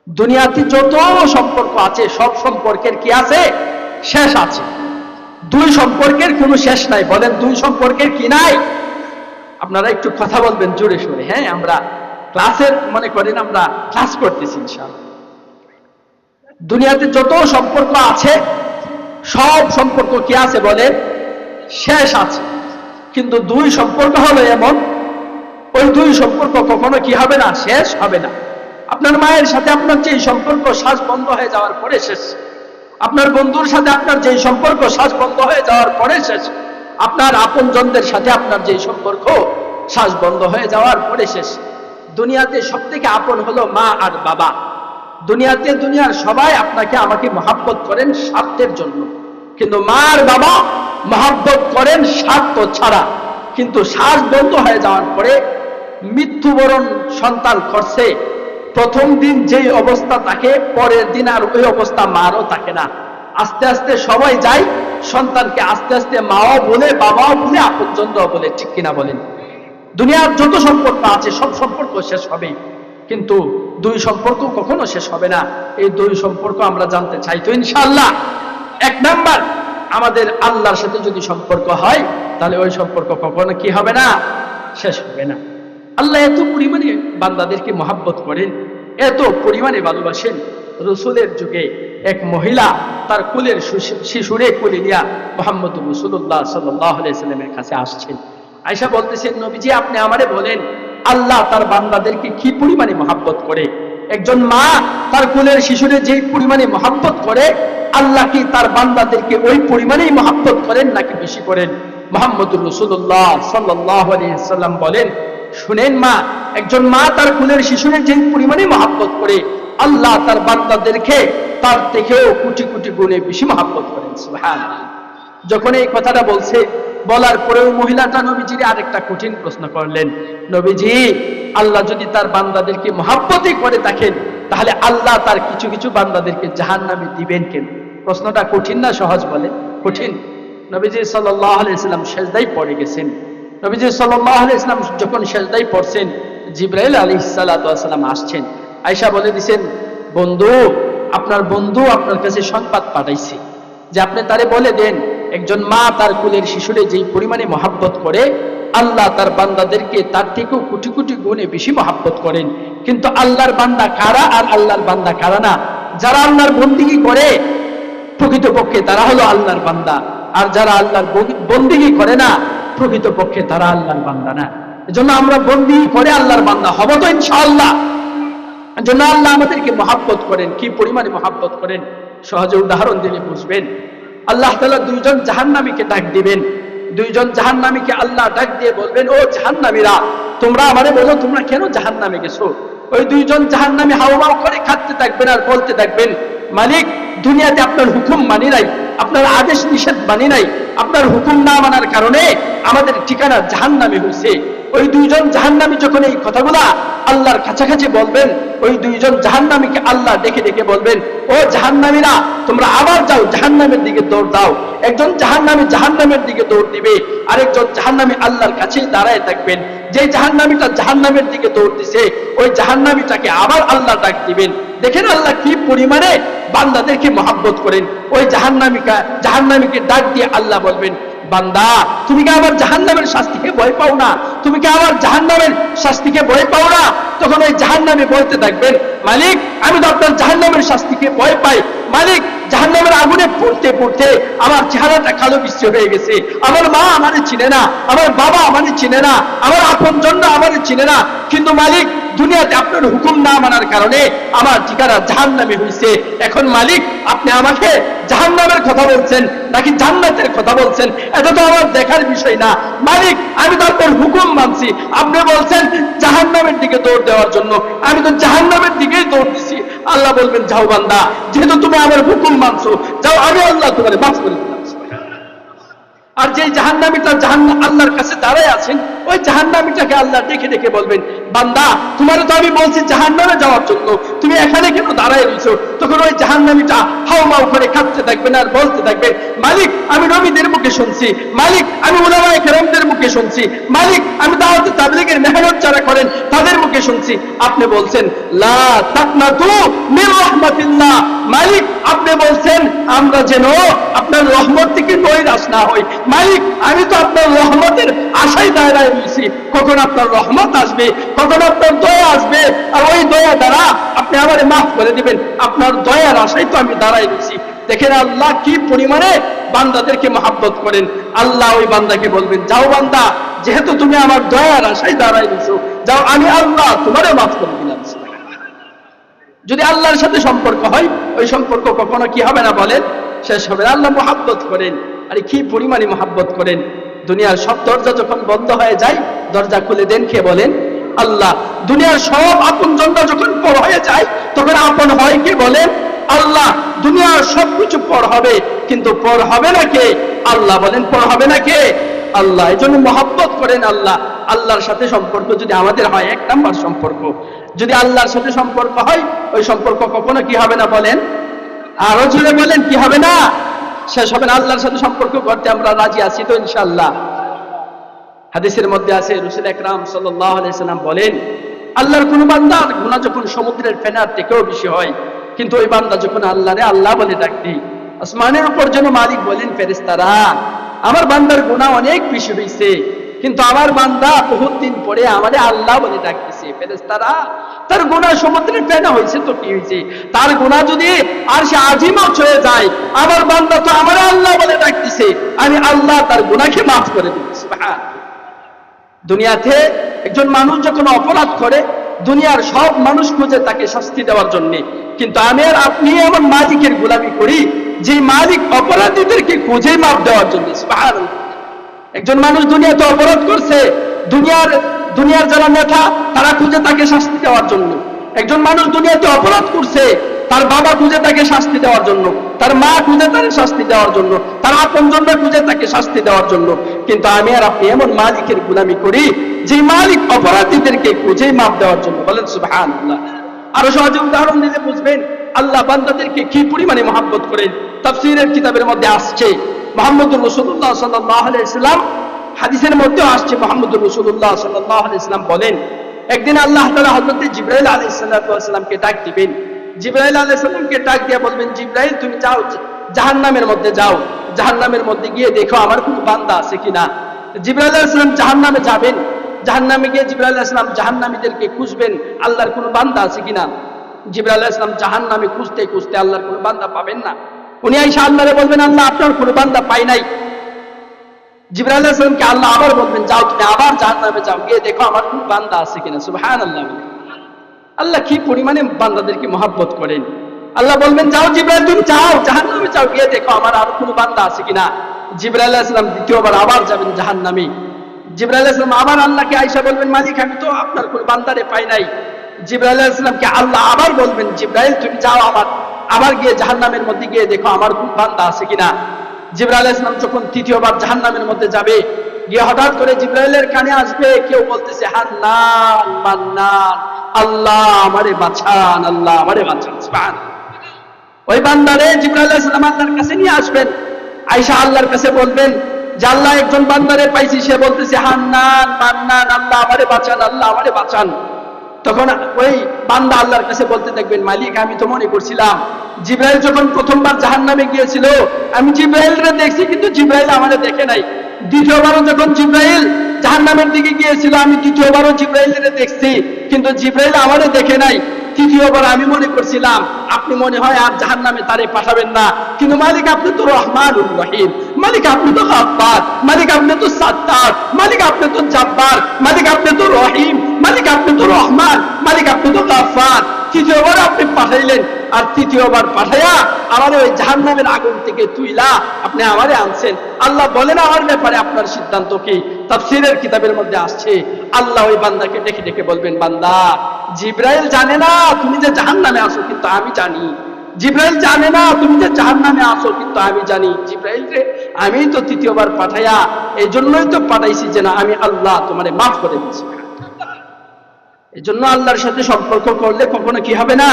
দুনিয়াতে যত সম্পর্ক আছে সব সম্পর্কের কি আছে? শেষ আছে। দুই সম্পর্কের কোনো শেষ নাই। বলেন, দুই সম্পর্কের কি নাই? আপনারা একটু কথা বলবেন জোরে সোরে। হ্যাঁ, আমরা ক্লাসের মনে করেন আমরা ক্লাস করতেছি ইনশাআল্লাহ। দুনিয়াতে যত সম্পর্ক আছে সব সম্পর্ক কি আছে বলেন? শেষ আছে। কিন্তু দুই সম্পর্ক হলো এমন, ওই দুই সম্পর্ক কখনো কি হবে না? শেষ হবে না। আপনার মায়ের সাথে আপনার যে সম্পর্ক শ্বাস বন্ধ হয়ে যাওয়ার পরে শেষ। আপনার বন্ধুর সাথে আপনার যে সম্পর্ক শ্বাস বন্ধ হয়ে যাওয়ার পরে শেষ। আপনার আপনজনদের সাথে আপনার যে সম্পর্ক শ্বাস বন্ধ হয়ে যাওয়ার পরে শেষ। দুনিয়াতে সব থেকে আপন হলো মা আর বাবা। দুনিয়াতে দুনিয়ার সবাই আপনাকে আমাকে মহাব্বত করেন স্বার্থের জন্য, কিন্তু মা আর বাবা মহাব্বত করেন স্বার্থ ছাড়া। কিন্তু শ্বাস বন্ধ হয়ে যাওয়ার পরে মৃত্যুবরণ সন্তান করছে, প্রথম দিন যেই অবস্থা থাকে পরের দিন আর ওই অবস্থা মারও থাকে না। আস্তে আস্তে সবাই যায়, সন্তানকে আস্তে আস্তে মাও বলে, বাবাও বলে, আপনজনরাও বলে। ঠিক কিনা বলেন? দুনিয়ার যত সম্পর্ক আছে সব সম্পর্ক শেষ হবে, কিন্তু দুই সম্পর্ক কখনো শেষ হবে না। এই দুই সম্পর্ক আমরা জানতে চাই তো ইনশাআল্লাহ। এক নাম্বার, আমাদের আল্লাহর সাথে যদি সম্পর্ক হয় তাহলে ওই সম্পর্ক কখনো কি হবে না? শেষ হবে না। আল্লাহ এত পরিমাণে বান্দাদেরকে মহাব্বত করেন, এত পরিমাণে ভালোবাসেন। রসুলের যুগে এক মহিলা তার কুলের শিশুরে কোলে নিয়া মুহাম্মদ রাসূলুল্লাহ সাল্লাল্লাহু আলাইহি সাল্লামের কাছে আসছেন। আয়েশা বলতেছেন, নবীজি আপনি আমারে বলেন আল্লাহ তার বান্দাদেরকে কি পরিমাণে মহাব্বত করে। একজন মা তার কোলের শিশুরে যে পরিমাণে মহাব্বত করে, আল্লাহ কি তার বান্দাদেরকে ওই পরিমাণেই মহাব্বত করেন নাকি বেশি করেন? মুহাম্মদুর রাসূলুল্লাহ সাল্লাল্লাহু আলাইহি সাল্লাম বলেন, শুনেন মা, একজন মা তার কোলের শিশুরে যে পরিমাণে মহাব্বত করে, আল্লাহ তার বান্দাদেরকে তার থেকেও কোটি কোটি গুণে বেশি মহাব্বত করেন। সুবহানাল্লাহ। যখন এই কথাটা বলছে, বলার পরেও মহিলাটা নবীজির আরেকটা কঠিন প্রশ্ন করলেন, নবীজি আল্লাহ যদি তার বান্দাদেরকে মহাব্বতই করে থাকেন তাহলে আল্লাহ তার কিছু কিছু বান্দাদেরকে জাহান্নামে দিবেন কেন? প্রশ্নটা কঠিন না সহজ? বলে কঠিন। নবীজি সাল্লাল্লাহু আলাইহি সাল্লাম সিজদায় পড়ে গেছেন। নবীজি সাল্লাল্লাহু আলাইহি সাল্লাম যখন সিজদায় পড়ছেন, জিবরাইল আলাইহিস সালাতু ওয়াস সালাম আসছেন। আয়েশা বলে দিয়েছেন, বন্ধু আপনার বন্ধু আপনার কাছে সংবাদ পাঠাইছে যে আপনি তারে বলে দেন একজন মা তার কুলের শিশুরে যেই পরিমাণে মহাব্বত করে, আল্লাহ তার বান্দাদেরকে তার থেকেও কোটি কোটি গুণে বেশি মহাব্বত করেন। কিন্তু আল্লাহর বান্দা কারা আর আল্লাহর বান্দা কারা না? যারা আল্লাহর বন্দিগি করে প্রকৃতপক্ষে তারা হলো আল্লাহর বান্দা, আর যারা আল্লাহর বন্দিগি করে না প্রকৃতপক্ষে তারা আল্লাহর বান্দা না। এজন্য আমরা বন্দিগি করে আল্লাহর বান্দা হব তো ইনশাআল্লাহ। এজন্য আল্লাহ আমাদেরকে মহাব্বত করেন। কি পরিমাণে মহাব্বত করেন সহজে উদাহরণ দিলে বুঝবেন। আল্লাহ তাআলা দুইজন জাহান্নামীকে ডাক দিবেন। দুইজন জাহান্নামীকে আল্লাহ ডাক দিয়ে বলবেন, ও জাহান্নামীরা তোমরা আমারে বলো তোমরা কেন জাহান্নামে গেছো? ওই দুইজন জাহান্নামী হাওমাও করে খাচ্ছে থাকবেন আর বলতে থাকবেন, মালিক দুনিয়াতে আপনার হুকুম মানি নাই, আপনার আদেশ নিষেধ মানি নাই, আপনার হুকুম না মানার কারণে আমাদের ঠিকানা জাহান্নামে হয়েছে। ওই দুইজন জাহান্নামী যখন এই কথাগুলা আল্লাহর কাছাকাছি বলবেন, ওই দুইজন জাহান্নামীকে আল্লাহ ডেকে ডেকে বলবেন, ও জাহান্নামীরা তোমরা আবার যাও জাহান্নামের দিকে দৌড় দাও। একজন জাহান্নামী জাহান্নামের দিকে দৌড় দিবে, আরেকজন জাহান্নামী আল্লাহর কাছেই দাঁড়ায় থাকবেন। যে জাহান্নামীটা জাহান্নামের দিকে দৌড় দিছে ওই জাহান্নামীটাকে আবার আল্লাহ ডাক দিবেন। দেখেন আল্লাহ কি পরিমাণে বান্দাদেরকে মহাব্বত করেন। ওই জাহান্নামীকে ডাক দিয়ে আল্লাহ বলবেন, বান্দা তুমি কি আবার জাহান্নামের শাস্তিকে ভয় পাও না? তুমি কি আবার জাহান্নামের শাস্তিকে ভয় পাও না? তখন ওই জাহান্নামী বলতে থাকবেন, মালিক আমি তো আপনার জাহান্নামের শাস্তিকে ভয় পাই। মালিক জাহান্নামের আগুনে পড়তে পড়তে আমার চেহারাটা কালো বিশ্রী হয়ে গেছে। আমার মা আমারে চিনে না, আমার বাবা আমারে চিনে না, আমার আপনজনরা আমারে চিনে না, কিন্তু মালিক দুনিয়াতে আপনার হুকুম না মানার কারণে আমার ঠিকানা জাহান্নামে হয়েছে। এখন মালিক আপনি আমাকে জাহান্নামের কথা বলছেন নাকি জান্নাতের কথা বলছেন এটা তো আমার দেখার বিষয় না। মালিক আমি তো আপনার হুকুম মানছি, আপনি বলছেন জাহান্নামের দিকে দৌড় দেওয়ার জন্য, আমি তো জাহান্নামের দিকেই দৌড় দিছি। আল্লাহ বলবেন, যাও বান্দা যেহেতু তুমি আমার হুকুম মানছো যাও, আমি আল্লাহ তোমার মাফ করে দিলাম। আর যে জাহান্নামীটা আল্লাহর কাছে দাঁড়ায় আছেন ওই জাহান্নামীটাকে আল্লাহ ডেকে ডেকে বলবেন, বান্দা তোমারে তো আমি বলছি জাহান্নামে যাওয়ার জন্য, তুমি এখানে কেন দাঁড়ায় রইছো? তখন ওই জাহান্নামীটা হাউমাউ করে কাঁদতে থাকবেন আর বলতে থাকবেন, মালিক আমি নবীদের মুখে শুনছি, মালিক আমি উলামায়ে কেরামদের মুখে শুনছি, মালিক আমি দাওয়াতে তাবলীগের মেহনত যারা করেন তাদের মুখে শুনছি, আপনি বলছেন লা তাকনাতু আমরা যেন আপনার রহমত থেকে নৈরাশ না হই। মালিক, আমি তো আপনার রহমতের আশায় দাঁড়ায় রয়েছি, কখন আপনার রহমত আসবে, কখন আপনার দয়া আসবে, আর ওই দয়া দ্বারা আপনি আমারে মাফ করে দিবেন। আপনার দয়ার আশায় তো আমি দাঁড়ায় রয়েছি। দেখেন আল্লাহ কি পরিমাণে বান্দাদেরকে মহাব্বত করেন। আল্লাহ ওই বান্দাকে বলবেন, যাও বান্দা, যেহেতু তুমি আমার দয়ার আশায় দাঁড়ায় রয়েছো, যাও, আমি আল্লাহ তোমারে মাফ করে দিলাম। যদি আল্লাহর সাথে সম্পর্ক হয়, ওই সম্পর্ক কখনো কি হবে না বলেন, শেষ হবে না। আল্লাহ মহাব্বত করেন, আরে কি পরিমাণে মহাব্বত করেন। দুনিয়ার সব দরজা যখন বন্ধ হয়ে যায়, দরজা খুলে দেন কে বলেন, আল্লাহ। দুনিয়ার সব আপনজনরা যখন পর হয়ে যায়, তখন আপন হয় কে বলেন, আল্লাহ। দুনিয়ার সবকিছু পর হবে, কিন্তু পর হবে না কে, আল্লাহ। বলেন পর হবে না কে, আল্লাহ। এই জন্য মহব্বত করেন আল্লাহ। আল্লাহর সাথে সম্পর্ক যদি আমাদের হয়, এক নাম্বার সম্পর্ক যদি আল্লাহর সাথে সম্পর্ক হয়, ওই সম্পর্ক কখনো কি হবে না বলেন, আরো জোরে বলেন, কি হবে না, শেষ হবে না। আল্লাহর সাথে সম্পর্ক করতে আমরা রাজি আছি তো ইনশাআল্লাহ। হাদিসের মধ্যে আছে, রাসূল আকরাম সাল্লাল্লাহু আলাইহি সাল্লাম বলেন, আল্লাহর কোন বান্দার গুনাহ যখন সমুদ্রের ফেনার থেকেও বেশি হয়, কিন্তু ওই বান্দা যখন আল্লাহরে আল্লাহ বলে ডাকবে, আসমানের উপর যেন মালিক বলেন, ফেরেশতারা, আমার বান্দার গুনাহ অনেক বেশি হয়েছে, কিন্তু আমার বান্দা বহুত দিন পরে আমারে আল্লাহ বলে ডাকতেছে। ফেরেশতারা, তার গুনাহ সমুদ্রের ফেনা হয়েছে তো কি হয়েছে, তার গুনাহ যদি আর সে আজিমা ছুঁয়ে যায়, আমার বান্দা তো আমারে আল্লাহ বলে ডাকতেছে, আমি আল্লাহ তার গুনাহকে মাফ করে দিই। সুবহানাল্লাহ। দুনিয়াতে একজন মানুষ যখন অপরাধ করে, দুনিয়ার সব মানুষ খুঁজে তাকে শাস্তি দেওয়ার জন্য, কিন্তু আমি আর আপনি এমন মালিকের গোলামি করি যে মালিক অপরাধীদেরকে খুঁজে মাফ দেওয়ার জন্য। সুবহানাল্লাহ। একজন মানুষ দুনিয়াতে অপরাধ করছে, দুনিয়ার যারা নেতা তারা খুঁজে তাকে শাস্তি দেওয়ার জন্য। একজন মানুষ দুনিয়াতে অপরাধ করছে, তার বাবা খুঁজে তাকে শাস্তি দেওয়ার জন্য, তার মা খুঁজে তাকে শাস্তি দেওয়ার জন্য, তার আপনজনরা খুঁজে তাকে শাস্তি দেওয়ার জন্য। কিন্তু আমি আর আপনি এমন মালিকের গোলামি করি যে মালিক অপরাধীদেরকে খুঁজে মাফ দেওয়ার জন্য। বলেন সুবহানাল্লাহ। আরো সহজে উদাহরণ দিলে বুঝবেন আল্লাহ বান্দাদেরকে কি পরিমাণে মহব্বত করেন। তাফসীরের কিতাবের মধ্যে আসছে, মুহাম্মদুর রাসূলুল্লাহ সাল্লাল্লাহু আলাইহি ওয়াসাল্লাম, হাদিসের মধ্যেও আসছে, মুহাম্মদুর রাসূলুল্লাহ সাল্লাল্লাহু আলাইহি ওয়াসাল্লাম বলেন, একদিন আল্লাহ তাআলা হযরত জিবরাইল আলাইহিস সালামকে ডাক দিবেন। জিবরাইল আলাইহিস সালামকে ডাক দিয়ে বলবেন, জিবরাইল তুমি যাও জাহান্নামের মধ্যে যাও, জাহান্নামের মধ্যে গিয়ে দেখো আমার কোনো বান্দা আছে কিনা। জিবরাইল আলাইহিস সালাম জাহান্নামে যাবেন, জাহান্নামে গিয়ে জিবরাইল আলাইহিস সালাম জাহান্নামীদেরকে খুঁজবেন আল্লাহর কোনো বান্দা আছে কিনা। জিবরাইল আলাইহিস সালাম জাহান্নামে খুঁজতে খুঁজতে আল্লাহর কোনো বান্দা পাবেন না। উনি আইসা আল্লাহরে বলবেন, আল্লাহ আপনার কোনো বান্দা পাই নাই। জিবরাইল আলাইহিস সালামকে আল্লাহ আবার বলবেন, যাও তুমি আবার জাহান্নামে যাও, গিয়ে দেখো আমার কোনো বান্দা আছে কিনা। সুবহানাল্লাহ। আল্লাহ কি পরিমাণে বান্দাদেরকে মহব্বত করেন। আল্লাহ বলবেন, যাও জিবরাইল তুমি যাও জাহান্নামে যাও, গিয়ে দেখো আমার আর কোনো বান্দা আছে কিনা। জিবরাইল আলাইহিস সালাম দ্বিতীয়বার আবার যাবেন জাহান্নামে। জিবরাইল আলাইহিস সালাম আবার আল্লাহকে আয়েশা বলবেন, মালিক আমি তো আপনার কোনো বান্দারে পাই নাই। জিবরাইল আলাইহিস সালামকে আল্লাহ আবার বলবেন, জিবরাইল তুমি যাও আবার গিয়ে জাহান্নামের মধ্যে গিয়ে দেখো আমার কোনো বান্দা আছে কিনা। জিবরাইল আলাইহিস সালাম যখন তৃতীয়বার জাহান্নামের মধ্যে যাবে, গিয়ে হঠাৎ করে জিবরাইলের কানে আসবে কেউ বলতেছে, হান্নান মান্নান, আল্লাহ আমারে বাঁচান, আল্লাহ আমারে বাঁচান। সুবহানাল্লাহ। ওই বান্দারে জিবরাইল আলাইহিস সালাম আল্লাহর কাছে নিয়ে আসবেন। আয়েশা আল্লাহর কাছে বলবেন যে আল্লাহ একজন বান্দারে পাইছি, সে বলতেছে হান্নান মান্নান, আল্লাহ আমারে বাঁচান, আল্লাহ আমারে বাঁচান। তখন ওই বান্দা আল্লাহর কাছে বলতে দেখবেন, মালিক আমি তো মনে করছিলাম জিবরাইল যখন প্রথমবার জাহান্নামে গিয়েছিল আমি জিবরাইলরে দেখছি, কিন্তু জিবরাইল আমারে দেখে নাই। দ্বিতীয়বারও যখন জিবরাইল জাহান্নামের দিকে গিয়েছিল আমি দ্বিতীয়বারও জিবরাইলরে দেখছি, কিন্তু জিবরাইল আমারে দেখে নাই। তৃতীয়বার আমি মনে করছিলাম আপনি মনে হয় আর জাহান্নামে তারে পাঠাবেন না, কিন্তু মালিক আপনি তো রহমানুর রহিম, মালিক আপনি তো গাফফার, মালিক আপনি তো সাত্তার, মালিক আপনি তো জাব্বার, মালিক আপনি তো রহিম, মালিক আপনি তো রহমান, মালিক আপনি তো গাফফার। তৃতীয়বার আপনি পাঠাইলেন, আর তৃতীয়বার পাঠাইয়া আমারে ওই জাহান্নামের আগুন থেকে তুইলা আপনি আমারে আনছেন। আল্লাহ বলেন আমার ব্যাপারে আপনার সিদ্ধান্ত কি। তাফসীরের কিতাবের মধ্যে আসছে, আল্লাহ ওই বান্দাকে ডেকে ডেকে বলবেন, বান্দা জিবরাইল জানে না তুমি যে জাহান্নামে আসো, কিন্তু আমি জানি। জিবরাইল জানে না তুমি যে জাহান্নামে আসো, কিন্তু আমি জানি। জিবরাইল রে আমি তো তৃতীয়বার পাঠাইয়া এই জন্যই তো পাঠাইছি যে না আমি আল্লাহ তোমারে মাফ করে দিচ্ছি। এই জন্য আল্লাহর সাথে সম্পর্ক করলে কখনো কি হবে না,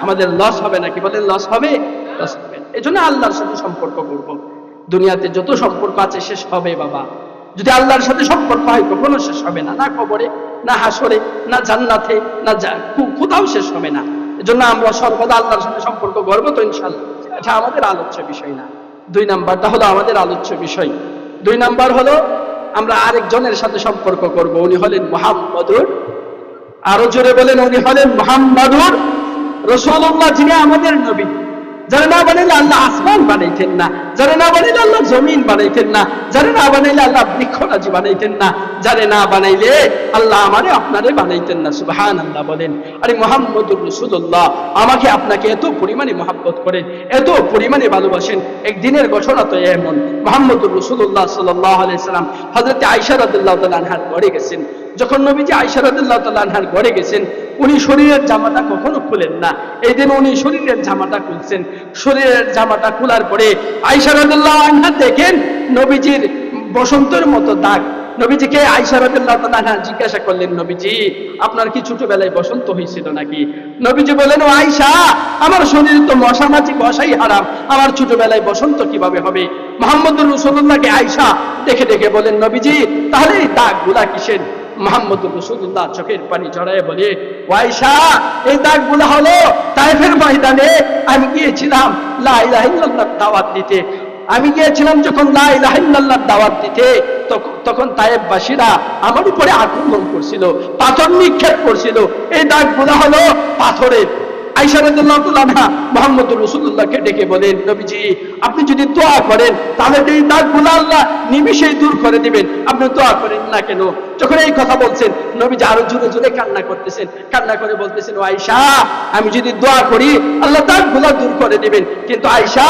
আমাদের লস হবে না। কি বলেন, লস হবে, লস হবে। এই জন্য আল্লাহর সাথে সম্পর্ক করব। দুনিয়াতে যত সম্পর্ক আছে শেষ হবে বাবা, যদি আল্লাহর সাথে সম্পর্ক হয় কখনো শেষ হবে না, না কবরে, না হাসরে, না জান্নাতে, না কোথাও শেষ হবে না। এজন্য আমরা সর্বদা আল্লাহর সাথে সম্পর্ক করবো তো ইনশাআল্লাহ। এটা আমাদের আলোচ্য বিষয় না। 2 নাম্বারটা হলো আমাদের আলোচ্য বিষয়। 2 নাম্বার হলো আমরা আরেকজনের সাথে সম্পর্ক করব, উনি হলেন মুহাম্মদুর, আরো জোরে বলেন, উনি হলেন মুহাম্মদুর রাসূলুল্লাহ, যিনি আমাদের নবী। যারা না বানাইলে আল্লাহ আসমান বানাইতেন না, যারা না বানাইলে আল্লাহ জমিন বানাইতেন না, যারা না বানাইলে আল্লাহ বৃক্ষরাজি বানাইতেন না, যারা না বানাইলে আল্লাহ আমারে আপনারে বানাইতেন না। সুবহানাল্লাহ বলেন। আরে মুহাম্মদুর রাসূলুল্লাহ আমাকে আপনাকে এত পরিমাণে মহব্বত করেন, এত পরিমাণে ভালোবাসেন। একদিনের ঘটনা তো এমন, মুহাম্মদুর রাসূলুল্লাহ সাল্লাল্লাহু আলাইহি সাল্লাম হযরত আয়েশা রাদিয়াল্লাহু তাআলা আনহার ঘরে গেছেন। যখন নবীজি আয়েশা রাদিয়াল্লাহু তাআলা আনহার ঘরে গেছেন, উনি শরীরের জামাটা কখনো খুলেন না। এই দিন উনি শরীরের জামাটা খুলছেন। শরীরের জামাটা খোলার পরে আয়েশা রাদিয়াল্লাহু আনহা দেখেন নবীজির বসন্তের মতো দাগ। নবীজিকে আয়েশা রাদিয়াল্লাহু তাআলা আনহা জিজ্ঞাসা করলেন, নবীজি আপনার কি ছোটবেলায় বসন্ত হয়েছিল নাকি? নবীজি বলেন, ও আয়েশা, আমার শরীরে তো মশা মাছি বসাই হারাম, আমার ছোটবেলায় বসন্ত কিভাবে হবে? মুহাম্মদুর রাসূলুল্লাহকে আয়েশা দেখে দেখে বলেন, নবীজি তাহলে এই দাগগুলা কিসের? মুহাম্মদুর রাসূলুল্লাহ চোখের পানি ঝরায় বলে, ও আয়েশা, এই দাগগুলা হলো তায়েফের ময়দানে আমি গিয়েছিলাম লা ইলাহা ইল্লাল্লাহর দাওয়াত দিতে। আমি গিয়েছিলাম যখন লা ইলাহা ইল্লাল্লাহর দাওয়াত দিতে, তখন তায়েফবাসীরা আমার উপরে আক্রমণ করছিল, পাথর নিক্ষেপ করছিল। এই দাগগুলা হলো পাথরের। আয়েশা রাদিয়াল্লাহু তাআলা আনহা মুহাম্মদুর রাসূলুল্লাহকে ডেকে বলেন, নবীজি আপনি যদি দোয়া করেন তাহলে এই দাগগুলো আল্লাহ নিমিষেই দূর করে দিবেন, আপনি দোয়া করেন না কেন? যখন এই কথা বলছেন, নবীজি আরো জোরে জোরে কান্না করতেছেন, কান্না করে বলতেছেন, ও আয়েশা, আমি যদি দোয়া করি আল্লাহ দাগগুলো দূর করে দিবেন, কিন্তু আয়েশা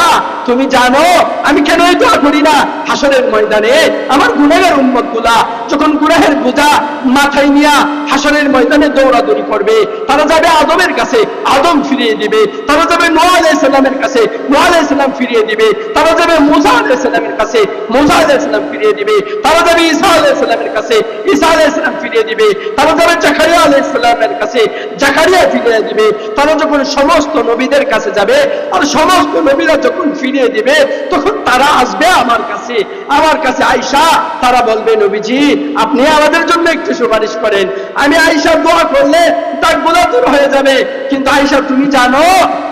তুমি জানো আমি কেন এই দোয়া করি না? হাসরের ময়দানে আমার গুনাহের উম্মতগুলা যখন গুনাহের বোঝা মাথায় নিয়ে হাসরের ময়দানে দৌড়াদৌড়ি করবে, তারা যাবে আদমের কাছে, আদম ফিরিয়ে দিবে। তারা যাবে নূহ আলাইহিস সালামের কাছে, নূহ আলাইহিস সালাম ফিরিয়ে দিবে। তারা যাবে মূসা আলাইহিস সালামের কাছে, মূসা আলাইহিস সালাম ফিরিয়ে দিবে। তারা যাবে ঈসা আলাইহিস সালামের কাছে, ঈসা আলাইহিস সালাম ফিরিয়ে দিবে। তারা যাবে জাকারিয়া আলাইহিস সালামের কাছে, জাকারিয়া ফিরিয়ে দিবে। তারা যখন সমস্ত নবীদের কাছে যাবে আর সমস্ত নবীরা যখন ফিরিয়ে দিবে, তখন তারা আসবে আমার কাছে, আমার কাছে আয়েশা। তারা বলবে, নবীজি আপনি আমাদের জন্য একটু সুপারিশ করেন। আমি আয়েশা দোয়া করলে দাগগুলো দূর হয়ে যাবে। কিন্তু আয়েশা তুমি জানো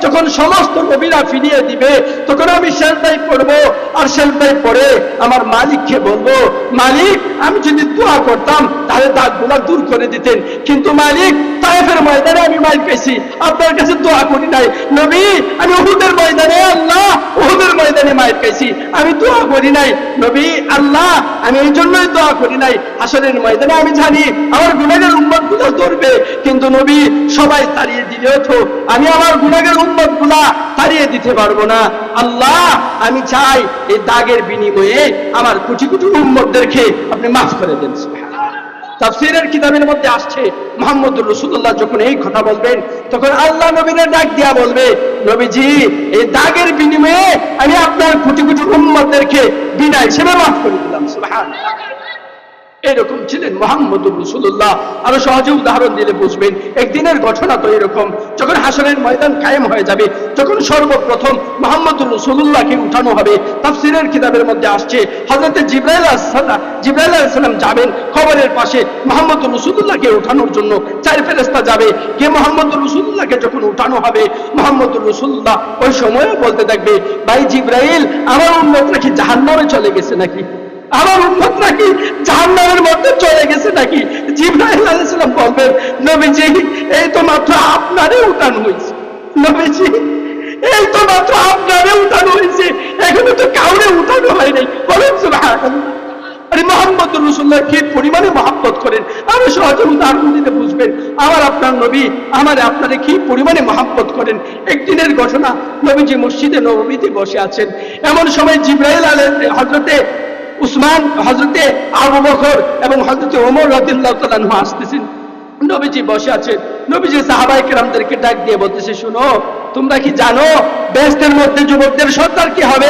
যখন সমস্ত নবীরা ফিরিয়ে দিবে, তখন আমি সেজদায় পড়ব, আর সেজদায় পড়ে আমার মালিককে বলবো, মালিক আমি যদি দোয়া করতাম তাহলে দাগগুলো দূর করে দিতেন, কিন্তু মালিক তায়েফের ময়দানে আমি মাইর পেয়েছি, আপনার কাছে দোয়া করি নাই। নবী আমি উহুদের ময়দানে, আল্লাহ উহুদের ময়দানে মাইর পেয়েছি, আমি দোয়া করি নাই। নবী আল্লাহ আমি এই জন্যই দোয়া করি নাই, হাসরের ময়দানে আমি জানি আমার গুনাহের উম্মতগুলো ধরবে, কিন্তু নবী সবাই তাড়িয়ে দিলেও তো আমি আমার গুনাহের উম্মতগুলা তাড়িয়ে দিতে পারবো না। আল্লাহ আমি চাই এই দাগের বিনিময়ে আমার কোটি কোটি উম্মতদেরকে আপনি মাফ করে দেন। তাফসীরের কিতাবের মধ্যে আসছে, মুহাম্মদুর রাসূলুল্লাহ যখন এই কথা বলবেন, তখন আল্লাহ নবীর ডাক দিয়া বলবে, নবীজি এই দাগের বিনিময়ে আমি আপনার কোটি কোটি উম্মতদেরকে বিনা হিসেবে মাফ করে দিলাম। সুবহানাল্লাহ। এরকম ছিলেন মুহাম্মদুর রাসূলুল্লাহ। আরো সহজে উদাহরণ দিলে বুঝবেন। একদিনের ঘটনা তো এরকম, যখন হাসরের ময়দান কায়েম হয়ে যাবে, যখন সর্বপ্রথম মুহাম্মদুর রাসূলুল্লাহকে উঠানো হবে, তাফসীরের কিতাবের মধ্যে আসছে হযরত জিবরাইল আলাইহিস সালাম যাবেন কবরের পাশে মুহাম্মদুর রাসূলুল্লাহকে উঠানোর জন্য। 4 ফেরেশতা যাবে, কে মুহাম্মদুর রাসূলুল্লাহকে যখন উঠানো হবে, মুহাম্মদুর রাসূলুল্লাহ ওই সময় বলতে থাকবে, ভাই জিবরাইল আমার উম্মতরা কি জাহান্নামে চলে গেছে নাকি? আমার উম্মত নাকি জাহান্নামের মধ্যে চলে গেছে নাকি? জিবরাইল আলাইহিস সালাম বলবেন, নবীজি এই তো মাত্র আপনারে উঠানো হয়েছে, নবীজি এই তো মাত্র আপনারে উঠানো হয়েছে, এখনো তো কাউরে উঠানো হয় নাই। বলেন সুবহানাল্লাহ। আরে মুহাম্মদুর রাসূলুল্লাহ কি পরিমাণে মহব্বত করেন, আরো সহজে উদাহরণ দিতে বুঝবেন। আমার আপনার নবী আমারে আপনারে কি পরিমাণে মহব্বত করেন। একদিনের ঘটনা, নবীজি মসজিদে নববীতে বসে আছেন, এমন সময় জিবরাইল হযরতে উসমান, হযরতে আবু বকর এবং হযরতে ওমর রাদিয়াল্লাহু তাআলা আনহু আসতেছেন। নবীজি বসে আছেন। নবীজি সাহাবায়ে কেরামদেরকে ডাক দিয়ে বলতেছে, শুনো তোমরা কি জানো বেহেশতের মধ্যে যুবকদের সর্দার কি হবে?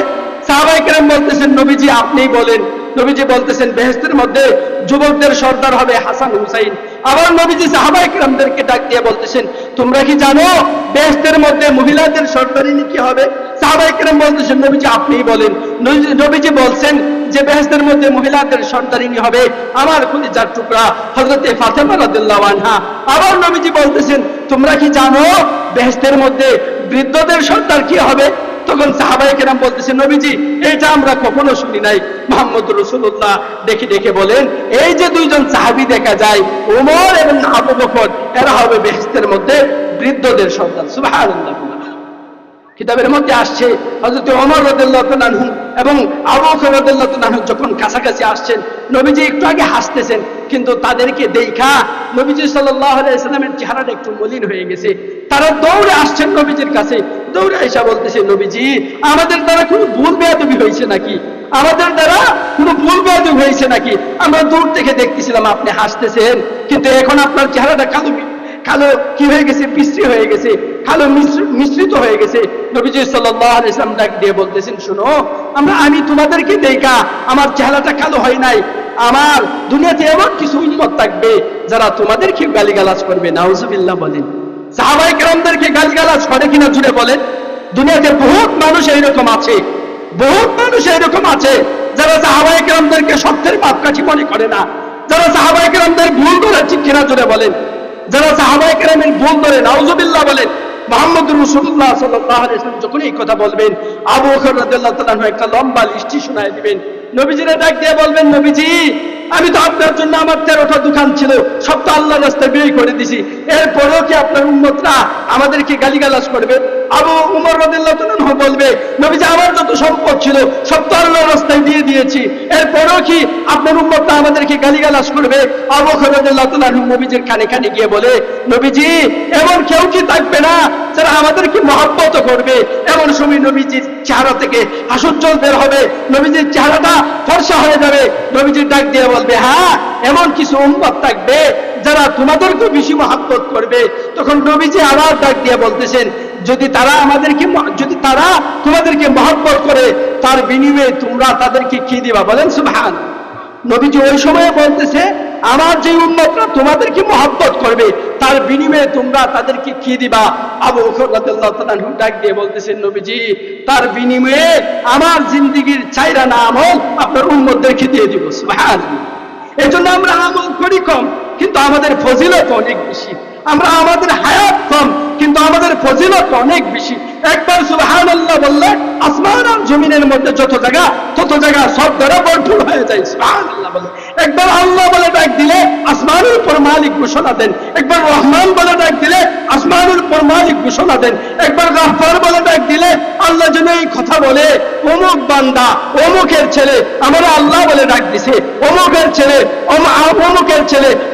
সাহাবায়ে কেরাম বলতেছেন, নবীজি আপনিই বলেন। নবীজি বলতেছেন, বেহেশতের মধ্যে যুবকদের সর্দার হবে হাসান হুসাইন। আবার নবীজি সাহাবায়ে কেরামদেরকে ডাক দিয়ে বলতেছেন, তোমরা কি জানো বেহেশতের মধ্যে মহিলাদের সর্দারিনী কি হবে? সাহাবায়ে কেরাম বলতেছেন, নবীজি আপনিই বলেন। নবীজি বলছেন যে বেহেশতের মধ্যে মহিলাদের সর্দারিনী হবে আমার কলিজার টুকরা হযরতে ফাতেমা রাদিয়াল্লাহু আনহা। আবার নবীজি বলতেছেন, তোমরা কি জানো বেহেশতের মধ্যে বৃদ্ধদের সর্দার কি হবে? তখন সাহাবায়ে কেরাম বলতেছে, নবীজি এটা আমরা কখনো শুনি নাই। মুহাম্মদ রাসূলুল্লাহ দেখে দেখে বলেন, এই যে দুইজন সাহাবী দেখা যায়, ওমর এবং আবু বকর, এরা হবে বেহেশতের মধ্যে বৃদ্ধদের সন্তান। সুবহানাল্লাহ। কিতাবের মধ্যে আসছে হযরত ওমর রাদিয়াল্লাহু তাআলা আনহু এবং আবু বকর রাদিয়াল্লাহু তাআলা আনহু যখন কাছাকাছি আসছেন, নবীজি একটু আগে হাসতেছেন, কিন্তু তাদেরকে দেখা নবীজি সাল্লাল্লাহু আলাইহি ওয়াসাল্লামের চেহারাটা একটু মলিন হয়ে গেছে। তারা দৌড়ে আসছেন নবীজির কাছে, দৌড়ে এসে বলতেছে, নবীজি আমাদের দ্বারা কোনো ভুল বেয়াদবি হয়েছে নাকি? আমাদের দ্বারা কোনো ভুল বেয়াদবি হয়েছে নাকি? আমরা দূর থেকে দেখতেছিলাম আপনি হাসতেছেন, কিন্তু এখন আপনার চেহারাটা কালো কি হয়ে গেছে, বিশ্রী হয়ে গেছে, কালো মিশ্রিত হয়ে গেছে। নবীজি সাল্লাল্লাহু আলাইহি ওয়াসাল্লাম ডাক দিয়ে বলতেছেন, শোনো, আমি তোমাদেরকে দেখা আমার চেহারাটা কালো হয় নাই। আমার দুনিয়াতে এমন কিছু উম্মত থাকবে যারা তোমাদেরকে গালিগালাজ করবে। নাউজুবিল্লাহ বলেন। সাহাবায়ে কেরামদেরকে গালিগালাজ করে কিনা জুড়ে বলেন। দুনিয়াতে বহুত মানুষ এইরকম আছে, বহুত মানুষ এইরকম আছে যারা সাহাবায়ে কেরামদেরকে সত্যের মাপকাঠি মনে করে না, যারা সাহাবায়ে কেরামদের ভুল ধরে, ঠিক কিনা জুড়ে বলেন, যারা সাহাবায়ে কেরামের ভুল ধরে। নাউজুবিল্লাহ বলেন। মুহাম্মদ রাসূলুল্লাহ সাল্লাল্লাহু আলাইহি ওয়াসাল্লাম যখন এই কথা বলবেন, আবু বকর রাদিয়াল্লাহু তাআলা একটা লম্বা লিস্টি শোনায় দিবেন। নবীজিরা ডাক দিয়ে বলবেন, নবীজি আমি তো আপনার জন্য আমার 13টা দোকান ছিল, সব তো আল্লাহর রাস্তায় বিক্রি করে দিছি, এরপরেও কি আপনার উম্মতরা আমাদেরকে গালিগালাজ করবে? আবু উমর রাদিয়াল্লাহু তাআলা বলবে, নবীজি আমার যত সম্পদ ছিল সব তো আল্লাহর রাস্তায় দিয়ে দিয়েছি, এরপরেও কি আপনার উম্মতরা আমাদেরকে গালিগালাজ করবে? আবু বকর রাদিয়াল্লাহু তাআলা নবীজির কানে কানে গিয়ে বলে, নবীজি এমন কেউ কি থাকবে না যারা আমাদেরকে মহব্বত করবে? এমন সময় নবীজির চেহারা থেকে হাস্যোজ্জ্বল বের হবে, নবীজির চেহারাটা ফর্সা হয়ে যাবে। নবীজির ডাক দিয়ে বলবে, হ্যাঁ এমন কিছু উম্মত থাকবে যারা তোমাদেরকে বেশি মহব্বত করবে। তখন নবীজি আবার ডাক দিয়ে বলতেছেন, যদি তারা তোমাদেরকে মহব্বত করে, তার বিনিময়ে তোমরা তাদেরকে কি দিবা? বলেন সুবহান। নবীজি ওই সময়ে বলতেছে, আমার যে উম্মতরা তোমাদেরকে মহব্বত করবে, তার বিনিময়ে তোমরা তাদেরকে কি দিবা? আবু বকর রাদিয়াল্লাহু তাআলা ডাক দিয়ে বলতেছেন, নবীজি তার বিনিময়ে আমার জিন্দেগীর চাইরা না আমল আপনার উম্মতদেরকে দিয়ে দিব। সুবহানাল্লাহ। এই জন্য আমরা আমল করি কম, কিন্তু আমাদের ফজিলত অনেক বেশি। আমাদের হায়াত কম, কিন্তু আমাদের ফজিলত অনেক বেশি। একবার সুবহানাল্লাহ বললে আসমান আর জমিনের মধ্যে যত জায়গা সব দ্বারা ভরপুর হয়ে যায়। সুবহানাল্লাহ বলে একবার আল্লাহ বলে ডাক দিলে আসমানের উপর মালিক ঘোষণা দেন। একবার রহমান বলে ডাক দিলে আসমানের উপর মালিক ঘোষণা দেন। একবার গাফফার বলে ডাক দিলে আল্লাহ যেন এই কথা বলে, অমুক বান্দা অমুকের ছেলে আমার আল্লাহ বলে ডাক দিছে, অমুকের ছেলে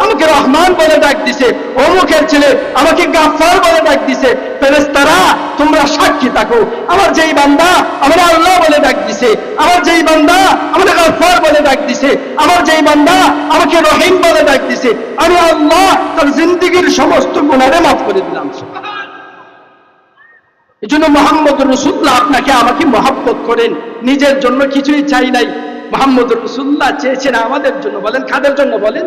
আমাকে রহমান বলে ডাক দিছে, অমুকের ছেলে আমাকে গাফফার বলে ডাক দিছে। ফেরেশতারা তোমরা সাক্ষী থাকো, আমার যেই বান্দা আমার আল্লাহ বলে ডাক দিছে, আমার যেই বান্দা আমাকে গাফফার বলে ডাক দিছে, আমার যেই বান্দা আমাকে রহিম বলে ডাক দিছে, আমি আল্লাহ তার জিন্দেগীর সমস্ত গুনাহ মাফ করে দিলাম। এই জন্য মুহাম্মদ রাসূলুল্লাহ আপনাকে আমাকে মহব্বত করেন, নিজের জন্য কিছুই চাই নাই। মুহাম্মদ রাসূলুল্লাহ চেয়েছেন আমাদের জন্য। বলেন কাদের জন্য? বলেন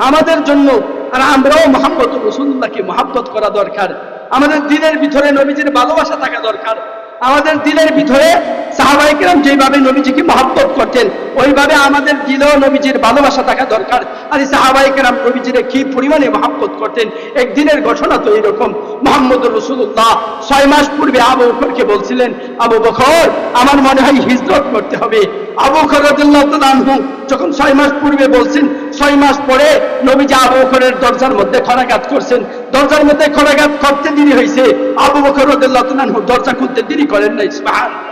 আমাদের জন্য। আর আমরাও মুহাম্মদ রাসূলুল্লাহকে মহব্বত করা দরকার। আমাদের দিলের ভিতরে নবীজির ভালোবাসা থাকা দরকার। আমাদের দিলের ভিতরে সাহাবায়ে কেরাম যেভাবে নবীজিকে মহব্বত করতেন, ওইভাবে আমাদের দিলেও নবীজির ভালোবাসা থাকা দরকার। আর সাহাবায়ে কেরাম নবীজির কি পরিমাণে মহব্বত করতেন, একদিনের ঘটনা তো এইরকম। মুহাম্মদ রাসূলুল্লাহ 6 মাস পূর্বে আবু বকরকে বলছিলেন, আবু বকর আমার মনে হয় হিজরত করতে হবে। আবু বকর রাদিয়াল্লাহু তাআলা আনহু যখন 6 মাস পূর্বে বলছেন, 6 মাস পরে নবীজি আবু বকরের দরজার মধ্যে খড়াঘাত করছেন। দরজার মধ্যে খড়াঘাত করতে দেরি হয়েছে, আবু বকর রাদিয়াল্লাহু তাআলা আনহু দরজা খুলতে দেরি করেন নাই। সুবহানাল্লাহ।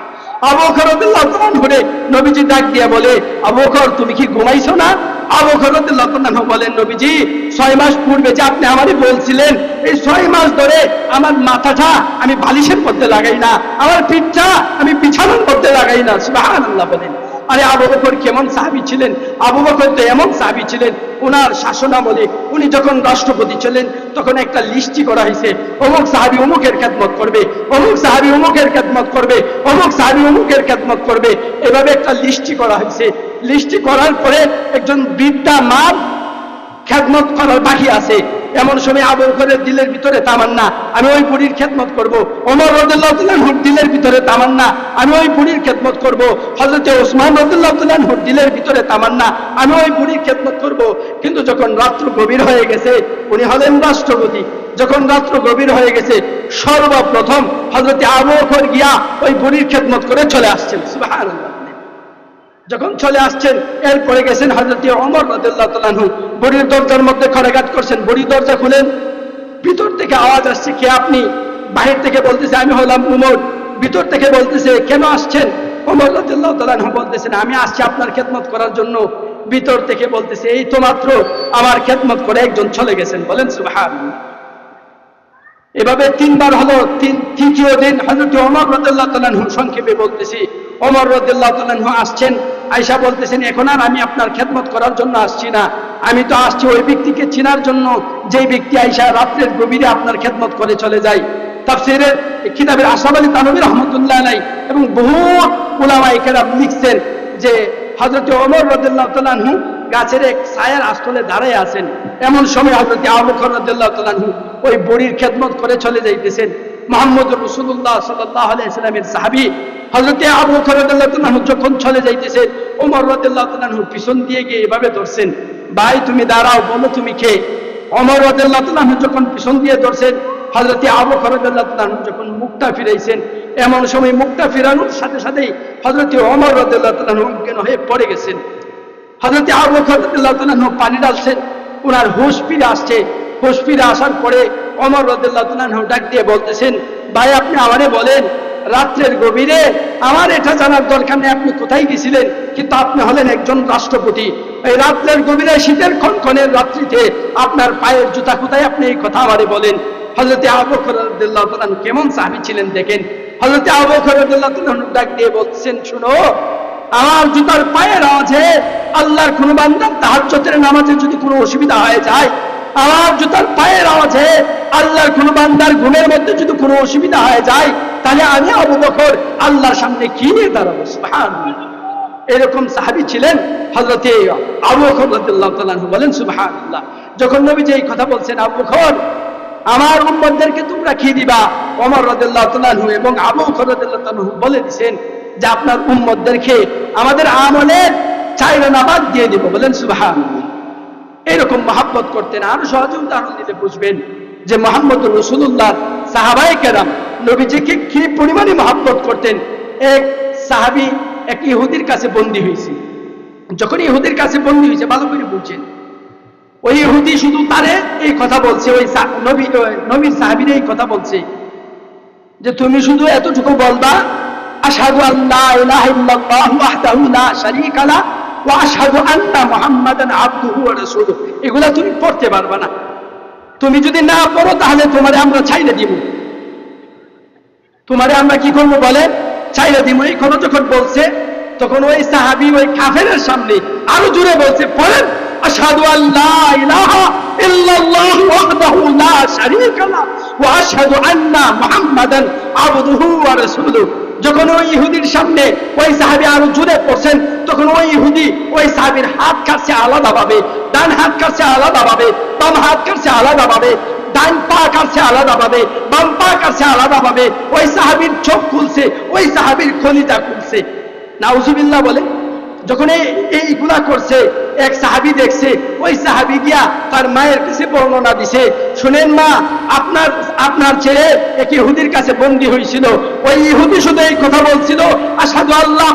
আবু বকর রাদিয়াল্লাহু তাআলা আনহু নবীজি ডাক দিয়ে বলে, আবু বকর তুমি কি ঘুমাইছো না? আবু বকর রাদিয়াল্লাহু তাআলা আনহু বলেন, নবীজি 6 মাস পূর্বে যে আপনি আমারে বলছিলেন, এই 6 মাস ধরে আমার মাথাটা আমি বালিশের মধ্যে লাগাই না, আমার পিঠটা আমি বিছানার মধ্যে লাগাই না। সুবহানাল্লাহ বলেন। আরে আবু বকর কেমন সাহাবী ছিলেন? আবু বকর তো এমন সাহাবী ছিলেন, ওনার শাসনামলে উনি যখন রাষ্ট্রপতি ছিলেন তখন একটা লিস্টি করা হয়েছে, অমুক সাহাবী অমুকের খেদমত করবে, অমুক সাহাবী অমুকের খেদমত করবে, অমুক সাহাবী অমুকের খেদমত করবে, এভাবে একটা লিস্টি করা হয়েছে। লিস্টি করার পরে একজন বৃদ্ধা মার খেদমত করার বাকি আছে, এমন সময় আবু বকরের দিলের ভিতরে তামান্না, আমি ওই বুড়ির খেদমত করব। ওমর রাদিয়াল্লাহু তাআলা আনহুর দিলের ভিতরে তামান্না, আমি ওই বুড়ির খেদমত করব। হযরত ওসমান রাদিয়াল্লাহু তাআলা আনহুর দিলের ভিতরে তামান্না, আমি ওই বুড়ির খেদমত করব। কিন্তু যখন রাত্র গভীর হয়ে গেছে, উনি হলেন রাষ্ট্রপতি, যখন রাত্র গভীর হয়ে গেছে, সর্বপ্রথম হযরত আবু বকর গিয়া ওই বুড়ির খেদমত করে চলে আসছেন। সুবহানাল্লাহ। যখন চলে আসছেন, এরপরে গেছেন হযরত ওমর রাদিয়াল্লাহু তাআলা আনহু, বুড়ির দরজার মধ্যে খড়াঘাত করছেন। বুড়ি দরজা খুলেন, ভিতর থেকে আওয়াজ আসছে, কে আপনি? বাহির থেকে বলতেছে, আমি হলাম উমর। ভিতর থেকে বলতেছে, কেন আসছেন? ওমর রাদিয়াল্লাহু তাআলা আনহু বলতেছেন, আমি আসছি আপনার খেদমত করার জন্য। ভিতর থেকে বলতেছে, এই তো মাত্র আমার খেদমত করে একজন চলে গেছেন। বলেন সুবহানাল্লাহ। এভাবে তিনবার হলো। তৃতীয় দিন হযরত ওমর রাদিয়াল্লাহু তাআলা আনহু, সংক্ষেপে বলতেছি, ওমর রাদিয়াল্লাহু তাআলা আনহু আসছেন। আয়েশা বলতেছেন, এখন আর আমি আপনার খেদমত করার জন্য আসছি না, আমি তো আসছি ওই ব্যক্তিকে চেনার জন্য, যেই ব্যক্তি আয়েশা রাত্রের গভীরে আপনার খেদমত করে চলে যায়। তাফসীরের কিতাবের আশরাফ আলী থানভী রাহমাতুল্লাহ আলাইহি এবং বহু উলামায়ে কেরাম লিখছেন যে হযরত ওমর রাদিয়াল্লাহু তাআলা আনহু গাছের এক ছায়ার আস্তলে দাঁড়ায় আছেন। এমন সময় হযরত আবু বকর রাদিয়াল্লাহু তাআলা আনহু ওই বুড়ির খেদমত করে চলে যাইতেছেন। মুহাম্মদুর রাসূলুল্লাহ সাল্লাল্লাহু আলাইহি ওয়াসাল্লামের সাহাবী হযরত আবু বকর রাদিয়াল্লাহু তাআলা আনহু যখন চলে যাইতেছে, ওমর রাদিয়াল্লাহু তাআলা আনহু পিছন দিয়ে গিয়ে এভাবে ধরছেন, ভাই তুমি দাঁড়াও, বলো তুমি কে? ওমর রাদিয়াল্লাহু তাআলা আনহু যখন পিছন দিয়ে ধরছেন, হযরত আবু বকর রাদিয়াল্লাহু তাআলা আনহু যখন মুখটা ফিরাইছেন, এমন সময় মুখটা ফিরানোর সাথে সাথেই হযরত ওমর রাদিয়াল্লাহু তাআলা আনহু অজ্ঞান হয়ে পড়ে গেছেন। হযরত আবু বকর রাদিয়াল্লাহু তাআলা আনহু পানি ঢালছেন, ওনার হুঁশ ফিরে আসছে। হুঁশ ফিরে আসার পরে ওমর রাদিয়াল্লাহু তাআলা আনহু ডাক দিয়ে বলতেছেন, ভাই আপনি আমারে বলেন, রাত্রের গভীরে আমার এটা জানার দরকার নেই আপনি কোথায় গেছিলেন, কিন্তু আপনি হলেন একজন রাষ্ট্রপতি। এই রাত্রের গভীরে শীতের খনখনের রাত্রিতে আপনার পায়ের জুতা কোথায়, আপনি এই কথা আমারে বলেন। হযরত আবু বকর রাদিয়াল্লাহু তাআলা আনহু কেমন সাহাবী ছিলেন দেখেন। হযরত আবু বকর রাদিয়াল্লাহু তাআলা আনহু ডাক দিয়ে বলছেন, শুনো, আমার জুতার পায়ের আওয়াজে আল্লাহর কোন বান্দার তাহাজ্জুদের নামাজে যদি কোনো অসুবিধা হয়ে যায়, আমার জুতার পায়ের আওয়াজে আল্লাহর কোন বান্দার ঘুমের মধ্যে যদি কোনো অসুবিধা হয়ে যায়, তাহলে আমি আবু বকর আল্লাহর সামনে কি নিয়ে দাঁড়াবো? সুবহানাল্লাহ। এরকম সাহাবী ছিলেন হযরত আবু বকর রাদিয়াল্লাহু তাআলা আনহু। বলেন সুবহানাল্লাহ। যখন নবীজি এই কথা বলছেন, আবু বকর আমার উম্মতদেরকে তোমরা কি দিবা? ওমর রাদিয়াল্লাহু তাআলা আনহু এবং আবু বকর রাদিয়াল্লাহু তাআলা আনহু বলে দিয়েছেন যে আপনার উম্মতদেরকে আমাদের আমলের 4 আনা বাদ দিয়ে দিব। বলেন সুবহানাল্লাহ। এরকম মহব্বত করতেন। আরো সহজে উদাহরণ দিলে বুঝবেন যে মুহাম্মদুর রাসূলুল্লাহ সাহাবায়ে কেরাম নবীজিকে কি পরিমাণে মহব্বত করতেন। এক সাহাবী এক ইহুদির কাছে বন্দী হয়েছে। যখন ইহুদির কাছে বন্দী হয়েছে, ভালো করে বুঝছেন, ওই ইহুদি শুধু তারে এই কথা বলছে, ওই নবীর সাহাবীর এই কথা বলছে যে তুমি শুধু এতটুকু বলবা, আশহাদু আল্লা ইলাহা ইল্লাল্লাহু ওয়াহদাহু লা শারীকা লাহু ওয়া আশহাদু আন্না মুহাম্মাদান আবদুহু ওয়া রাসূলুহু। এগুলা তুমি পড়তে পারবা না। তুমি যদি না পড়ো তাহলে তোমারে আমরা ছাইড়ে দিব। তোমারে আমরা কি করবো বলে? ছাইড়ে দিব। এই কথা যখন বলছে, তখন ওই সাহাবী ওই কাফেরের সামনে আরো জোরে বলছে, পড়েন, আশহাদু আল্লা ইলাহা ইল্লাল্লাহু ওয়াহদাহু লা শারীকা লাহু ওয়া আশহাদু আন্না মুহাম্মাদান আবদুহু ওয়া রাসূলুহু। যখন ওই ইহুদির সামনে ওই সাহাবী আরো জোরে পড়ছেন, তখন ওই ইহুদি ওই সাহাবীর হাত কাটছে আলাদাভাবে, ডান হাত কাটছে আলাদাভাবে, বাম হাত কাটছে আলাদাভাবে, ডান পা কাটছে আলাদাভাবে, বাম পা কাটছে আলাদাভাবে। ওই সাহাবীর চোখ খুলছে, ওই সাহাবীর কলিজা খুলছে। নাউজুবিল্লাহ বলে। যখন এইগুলা করছে, এক সাহাবী দেখছে, ওই সাহাবী গিয়া তার মায়ের কাছে বর্ণনা দিছে, শুনেন মা, আপনার ছেলে এক ইহুদির কাছে বন্দী হয়েছিল। ওই ইহুদি শুধু এই কথা বলছিল, আশহাদু আল্লাহ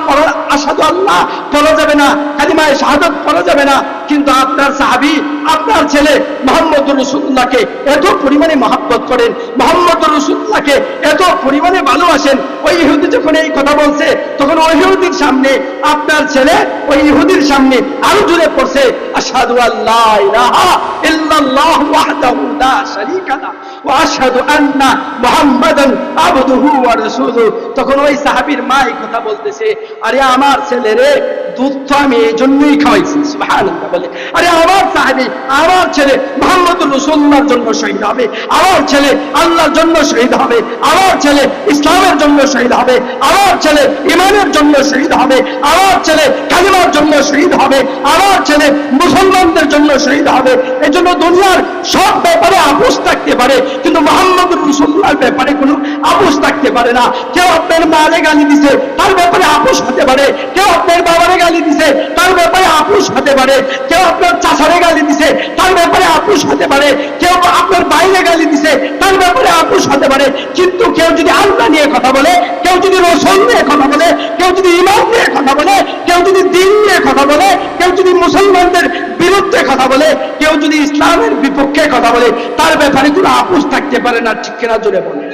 পড়া যাবে না, কালিমায়ে শাহাদাত পড়া যাবে না, কিন্তু আপনার সাহাবী, আপনার ছেলে মুহাম্মদুর রাসূলুল্লাহকে এত পরিমাণে মহব্বত করেন, মুহাম্মদুর রাসূলুল্লাহকে এত পরিমাণে ভালোবাসেন। ওই ইহুদি যখন এই কথা বলছে, তখন ওই ইহুদির সামনে আপনার ছেলে ওই ইহুদির সামনে আরো জোরে পড়ছে, আশহাদু আল্লা ইলাহা ইল্লাল্লাহু ওয়াহদাহু লা শারীকা লাহু ওয়া আশহাদু আন্না মুহাম্মাদান আবদুহু ওয়া রাসূলুহু। তখন ওই সাহাবীর মা এই কথা বলতেছে, আরে আমার ছেলে রে, দুধ তো আমি এই জন্যই খাওয়াইছি। সুবহানাল্লাহ বলে, আরে আমার সাহাবী, আমার ছেলে মুহাম্মদুর রাসূলুল্লাহর জন্য শহীদ হবে, আমার ছেলে আল্লাহর জন্য শহীদ হবে, আমার ছেলে ইসলামের জন্য শহীদ হবে, আমার ছেলে ঈমানের জন্য শহীদ হবে, আমার ছেলে কালিমার জন্য শহীদ হবে, আমার ছেলে মুসলমানদের জন্য শহীদ হবে। এজন্য দুনিয়ার সব ব্যাপারে আপোষ থাকতে পারে, কিন্তু মুহাম্মদুর রাসূলুল্লাহর ব্যাপারে কোনো আপোষ থাকতে পারে না। কেউ আপনার মারে গালি দিছে, তার ব্যাপারে আপোষ হতে পারে। কেউ আপনার বাবারে গালি দিছে, তার ব্যাপারে আপোষ হতে পারে। কেউ আপনার চাচারে গালি দিছে, তার ব্যাপারে আপোষ হতে পারে। কেউ আপনার বাইরে গালি দিছে, তার ব্যাপারে আপোষ হতে পারে। কিন্তু কেউ যদি আল্লাহ নিয়ে কথা বলে, কেউ যদি রাসূল নিয়ে কথা বলে, কেউ যদি ঈমান নিয়ে কথা বলে, কেউ যদি দ্বীন নিয়ে কথা বলে, কেউ যদি মুসলমানদের বিরুদ্ধে কথা বলে, কেউ যদি ইসলামের বিপক্ষে কথা বলে, তার ব্যাপারে কোনো আপোষ থাকতে পারে না। ঠিক কিনা জোরে বলে?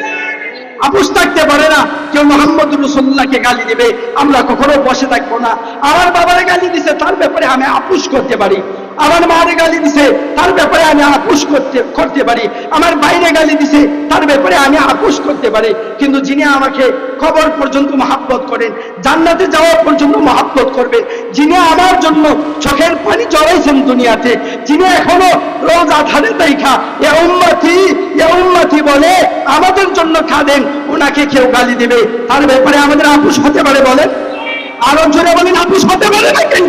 আপোষ থাকতে পারে না। কেউ মুহাম্মদুর রাসূলুল্লাহকে গালি দিবে, আমরা কখনো বসে থাকবো না। আমার বাবারে গালি দিছে, তার ব্যাপারে আমি আপোষ করতে পারি। আমার মারে গালি দিছে, তার ব্যাপারে আমি আপোষ করতে পারি। আমার বাইরে গালি দিছে, তার ব্যাপারে আমি আপোষ করতে পারি। কিন্তু যিনি আমাকে কবর পর্যন্ত মহব্বত করেন, জান্নাতে যাওয়া পর্যন্ত মহব্বত করবেন, যিনি আমার জন্য চোখের পানি জড়াইছেন দুনিয়াতে, যিনি এখনো রোজা ধারে দেখা এ উম্মতি বলে আমাদের জন্য কাঁদেন, ওনাকে কেউ গালি দিবে, তার ব্যাপারে আমাদের আপোষ হতে পারে? বলেন, আরো জোরে বলেন, আপোষ হতে পারে নাকি?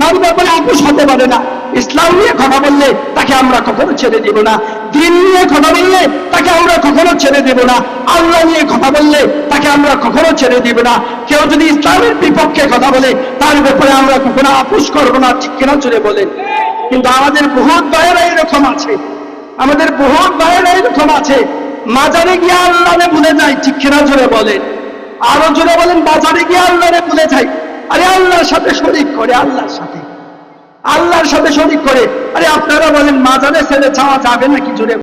তার ব্যাপারে আপোষ হতে পারে না। ইসলাম নিয়ে কথা বললে তাকে আমরা কখনো ছেড়ে দেব না। দ্বীন নিয়ে কথা বললে তাকে আমরা কখনো ছেড়ে দেব না। আল্লাহ নিয়ে কথা বললে তাকে আমরা কখনো ছেড়ে দেব না। কেউ যদি ইসলামের বিপক্ষে কথা বলে, তার ব্যাপারে আমরা কখনো আপোষ করবো না। ঠিক কিনা জোরে বলেন? কিন্তু আমাদের বহুত ভাইয়েরা এরকম আছে, আমাদের বহুত ভাইয়েরা এরকম আছে, মাজারে গিয়ে আল্লাহরে ভুলে যায়। ঠিক কিনা জোরে বলেন? আরো জোরে বলেন, বাজারে গিয়ে আল্লাহরে ভুলে যায়। আরে আল্লাহর সাথে শরীক করে, আল্লাহর সাথে শরীক করে। আরে আপনারা বলেন, মাজারে ছেড়ে যাওয়া যাবে নাকি? জোরে